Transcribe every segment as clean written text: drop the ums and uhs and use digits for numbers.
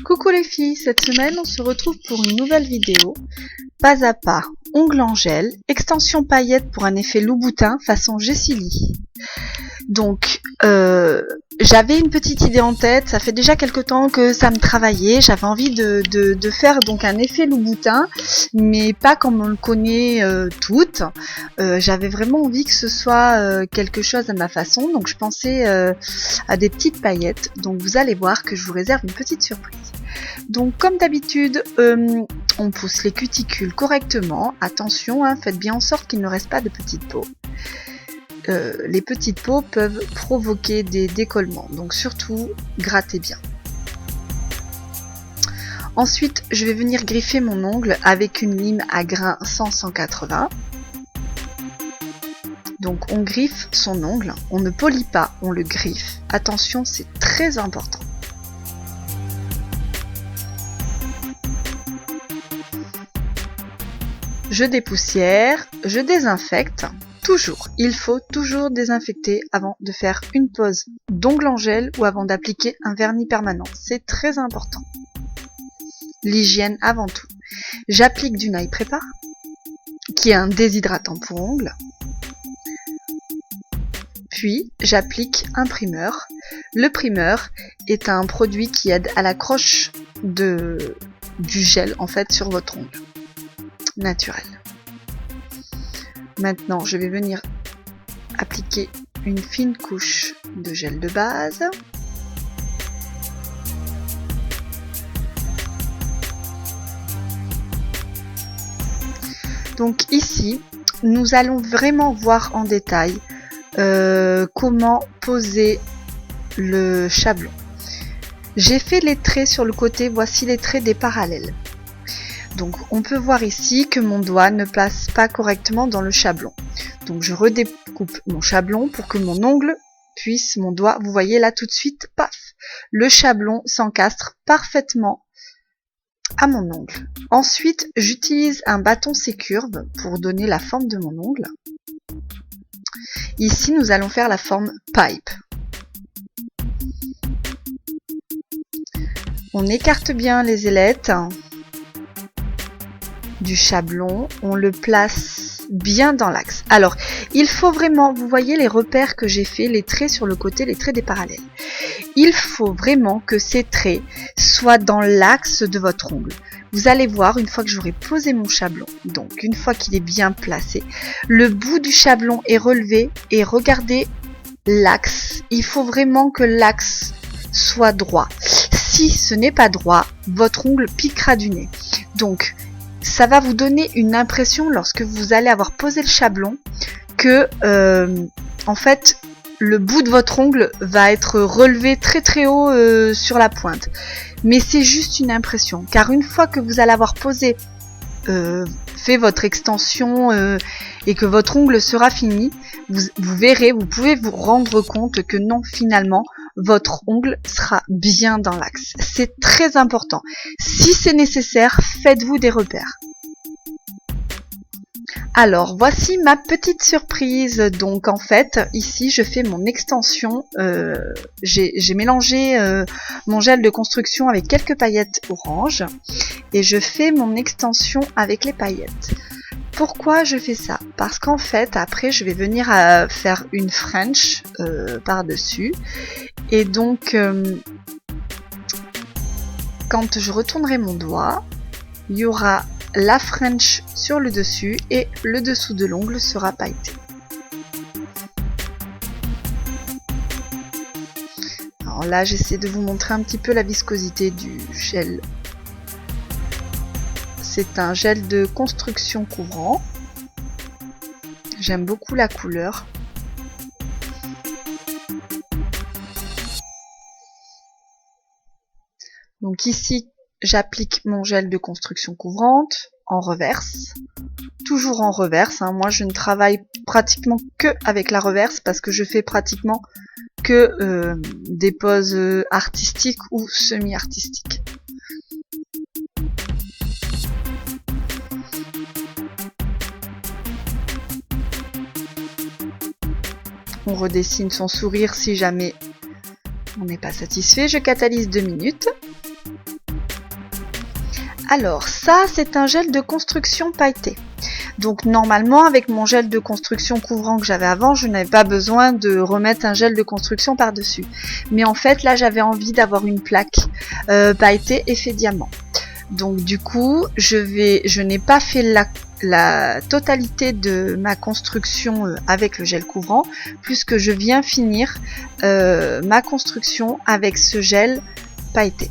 Coucou les filles, cette semaine on se retrouve pour une nouvelle vidéo. Pas à pas, ongles en gel, extension paillettes pour un effet Louboutin façon Jessie. Donc j'avais une petite idée en tête, ça fait déjà quelque temps que ça me travaillait, j'avais envie de faire donc un effet Louboutin, mais pas comme on le connaît toutes. J'avais vraiment envie que ce soit quelque chose à ma façon, donc je pensais à des petites paillettes, donc vous allez voir que je vous réserve une petite surprise. Donc comme d'habitude, on pousse les cuticules correctement, attention, faites bien en sorte qu'il ne reste pas de petites peaux. Les petites peaux peuvent provoquer des décollements, donc surtout grattez bien. Ensuite, je vais venir griffer mon ongle avec une lime à grain 100-180. Donc on griffe son ongle, on ne polit pas, on le griffe. Attention, c'est très important. Je dépoussière, je désinfecte. Toujours, il faut toujours désinfecter avant de faire une pose d'ongle en gel ou avant d'appliquer un vernis permanent. C'est très important. L'hygiène avant tout. J'applique du Nail Prépar, qui est un déshydratant pour ongles. Puis, j'applique un primeur. Le primeur est un produit qui aide à l'accroche du gel en fait sur votre ongle naturel. Maintenant, je vais venir appliquer une fine couche de gel de base. Donc ici, nous allons vraiment voir en détail comment poser le chablon. J'ai fait les traits sur le côté, voici les traits des parallèles. Donc on peut voir ici que mon doigt ne passe pas correctement dans le chablon. Donc je redécoupe mon chablon pour que mon ongle puisse, mon doigt, vous voyez là tout de suite, paf, le chablon s'encastre parfaitement à mon ongle. Ensuite, j'utilise un bâton C-curve pour donner la forme de mon ongle. Ici, nous allons faire la forme pipe. On écarte bien les ailettes du chablon, on le place bien dans l'axe. Alors, il faut vraiment, vous voyez les repères que j'ai fait, les traits sur le côté, les traits des parallèles. Il faut vraiment que ces traits soient dans l'axe de votre ongle. Vous allez voir, une fois que j'aurai posé mon chablon, donc une fois qu'il est bien placé, le bout du chablon est relevé et regardez l'axe. Il faut vraiment que l'axe soit droit. Si ce n'est pas droit, votre ongle piquera du nez. Donc, ça va vous donner une impression lorsque vous allez avoir posé le chablon que en fait le bout de votre ongle va être relevé très très haut sur la pointe. Mais c'est juste une impression, car une fois que vous allez avoir posé, fait votre extension et que votre ongle sera fini, vous verrez, vous pouvez vous rendre compte que non, finalement, votre ongle sera bien dans l'axe. C'est très important. Si c'est nécessaire, faites-vous des repères. Alors, voici ma petite surprise. Donc, en fait, ici, je fais mon extension. J'ai mélangé mon gel de construction avec quelques paillettes orange. Et je fais mon extension avec les paillettes. Pourquoi je fais ça? Parce qu'en fait, après, je vais venir faire une French par-dessus. Et donc, quand je retournerai mon doigt, il y aura la French sur le dessus et le dessous de l'ongle sera pailleté. Alors là, j'essaie de vous montrer un petit peu la viscosité du gel. C'est un gel de construction couvrant. J'aime beaucoup la couleur. Donc ici, j'applique mon gel de construction couvrante en reverse. Toujours en reverse. Moi, je ne travaille pratiquement que avec la reverse parce que je fais pratiquement que des poses artistiques ou semi-artistiques. On redessine son sourire si jamais on n'est pas satisfait. Je catalyse 2 minutes. Alors ça, c'est un gel de construction pailleté. Donc normalement, avec mon gel de construction couvrant que j'avais avant, je n'avais pas besoin de remettre un gel de construction par-dessus. Mais en fait, là, j'avais envie d'avoir une plaque pailletée effet diamant. Donc du coup, je n'ai pas fait la totalité de ma construction avec le gel couvrant, puisque je viens finir ma construction avec ce gel pailleté.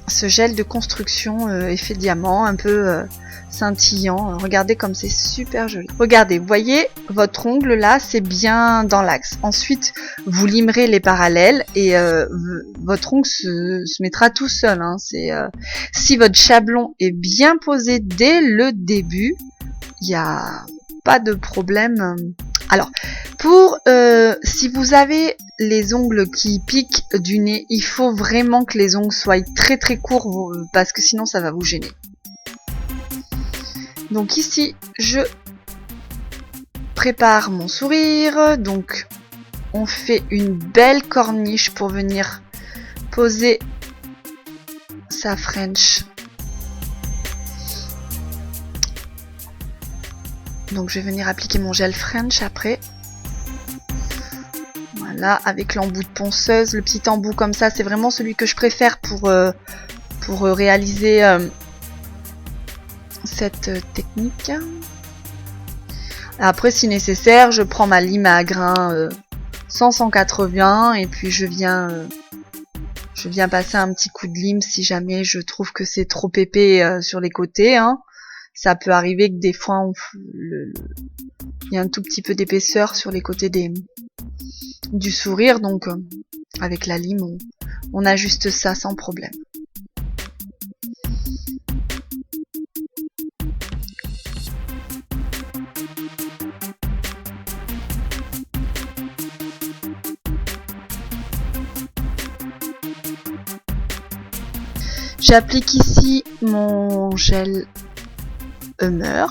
Ce gel de construction effet diamant, un peu scintillant. Regardez comme c'est super joli. Regardez, vous voyez, votre ongle là, c'est bien dans l'axe. Ensuite, vous limerez les parallèles et votre ongle se mettra tout seul. Hein. Si votre chablon est bien posé dès le début, il n'y a pas de problème. Alors, si vous avez les ongles qui piquent du nez, il faut vraiment que les ongles soient très très courts parce que sinon ça va vous gêner. Donc ici, je prépare mon sourire. Donc, on fait une belle corniche pour venir poser sa French. Donc, je vais venir appliquer mon gel French après. Voilà, avec l'embout de ponceuse. Le petit embout comme ça, c'est vraiment celui que je préfère pour réaliser cette technique. Après, si nécessaire, je prends ma lime à grains 180 et puis je viens passer un petit coup de lime si jamais je trouve que c'est trop épais sur les côtés. Hein. Ça peut arriver que des fois il y a un tout petit peu d'épaisseur sur les côtés du sourire, donc avec la lime on ajuste ça sans problème. J'applique ici mon gel Hummer.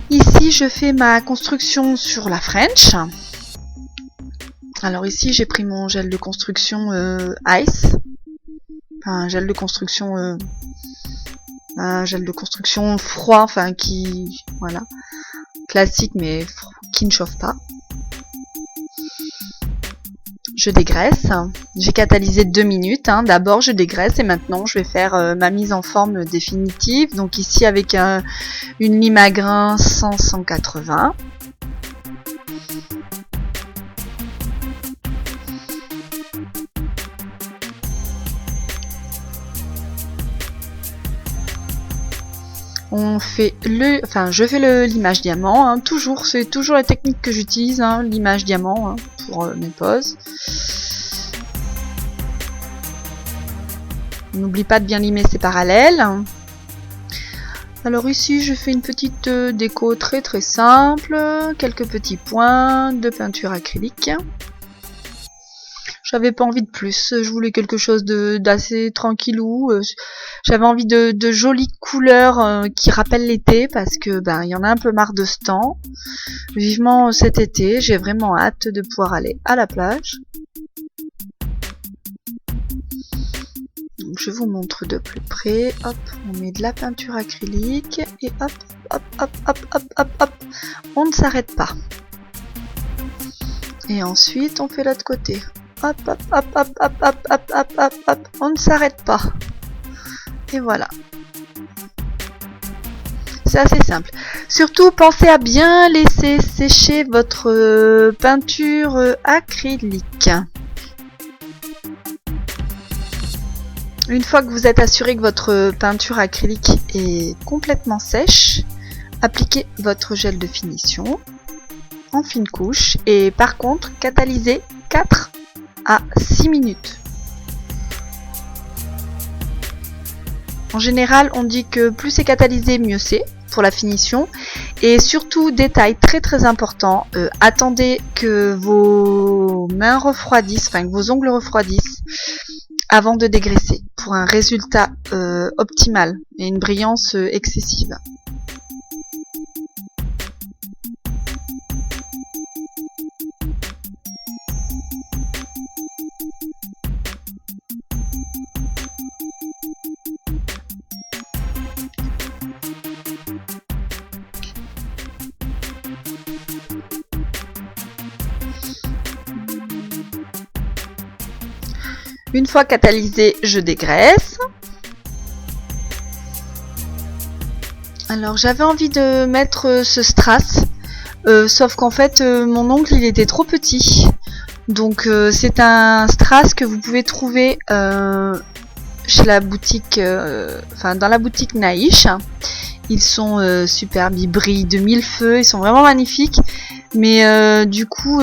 Ici, je fais ma construction sur la French. Alors ici, j'ai pris mon gel de construction Ice. Enfin, un gel de construction froid, enfin voilà, classique mais qui ne chauffe pas. Je dégraisse. J'ai catalysé 2 minutes. Hein. D'abord, je dégraisse et maintenant, je vais faire ma mise en forme définitive. Donc ici, avec une lime à grains 100-180. Je fais le limage diamant, hein, c'est toujours la technique que j'utilise, hein, limage diamant hein, pour mes poses. N'oublie pas de bien limer ses parallèles. Alors ici je fais une petite déco très très simple, quelques petits points de peinture acrylique. J'avais pas envie de plus, je voulais quelque chose d'assez tranquillou. J'avais envie de jolies couleurs qui rappellent l'été parce que il y en a un peu marre de ce temps. Vivement cet été, j'ai vraiment hâte de pouvoir aller à la plage. Donc, je vous montre de plus près. Hop, on met de la peinture acrylique et hop, hop, hop, hop, hop, hop, hop. On ne s'arrête pas. Et ensuite, on fait l'autre côté. Hop, hop, hop, hop, hop, hop, hop, hop, hop, hop. On ne s'arrête pas. Et voilà. C'est assez simple. Surtout, pensez à bien laisser sécher votre peinture acrylique. Une fois que vous êtes assuré que votre peinture acrylique est complètement sèche, appliquez votre gel de finition en fine couche et par contre, catalysez 4 à 6 minutes. En général, on dit que plus c'est catalysé, mieux c'est pour la finition. Et surtout, détail très important, attendez que vos mains refroidissent, enfin que vos ongles refroidissent avant de dégraisser pour un résultat optimal et une brillance excessive. Une fois catalysé, je dégraisse. Alors j'avais envie de mettre ce strass, sauf qu'en fait mon ongle il était trop petit. Donc c'est un strass que vous pouvez trouver chez la boutique, dans la boutique Naïch. Ils sont superbes, ils brillent de mille feux, ils sont vraiment magnifiques. Mais du coup,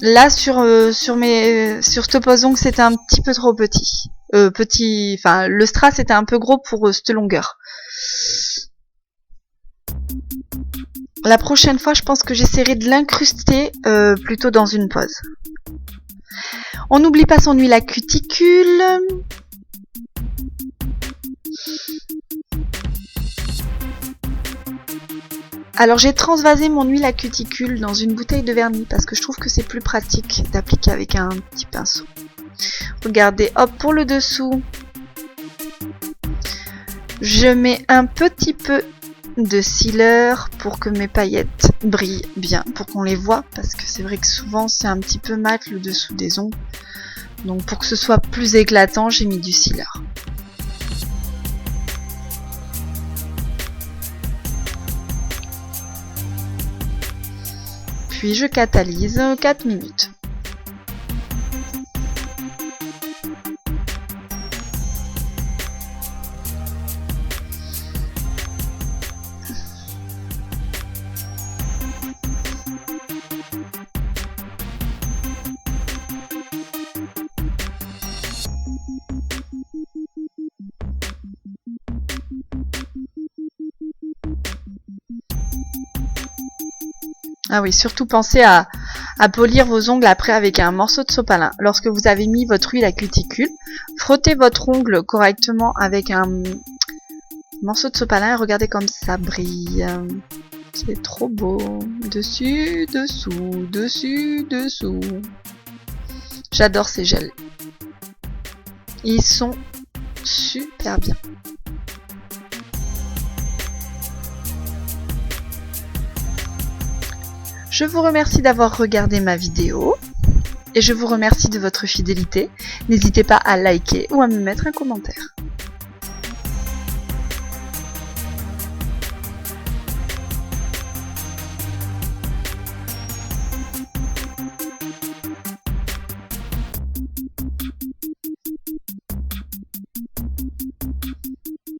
là sur ce pose-ongle, c'était un petit peu trop petit. Le strass était un peu gros pour cette longueur. La prochaine fois, je pense que j'essaierai de l'incruster plutôt dans une pose. On n'oublie pas son huile à cuticule. Alors j'ai transvasé mon huile à cuticule dans une bouteille de vernis parce que je trouve que c'est plus pratique d'appliquer avec un petit pinceau. Regardez, hop, pour le dessous, je mets un petit peu de sealer pour que mes paillettes brillent bien, pour qu'on les voit, parce que c'est vrai que souvent c'est un petit peu mat le dessous des ongles. Donc pour que ce soit plus éclatant, j'ai mis du sealer. Puis je catalyse 4 minutes. Ah oui, surtout pensez à polir vos ongles après avec un morceau de sopalin. Lorsque vous avez mis votre huile à cuticule, frottez votre ongle correctement avec un morceau de sopalin et regardez comme ça brille. C'est trop beau. Dessus, dessous, dessus, dessous. J'adore ces gels. Ils sont super bien. Je vous remercie d'avoir regardé ma vidéo et je vous remercie de votre fidélité. N'hésitez pas à liker ou à me mettre un commentaire.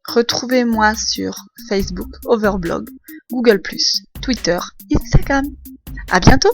Retrouvez-moi sur Facebook, Overblog, Google+, Twitter, Instagram. À bientôt!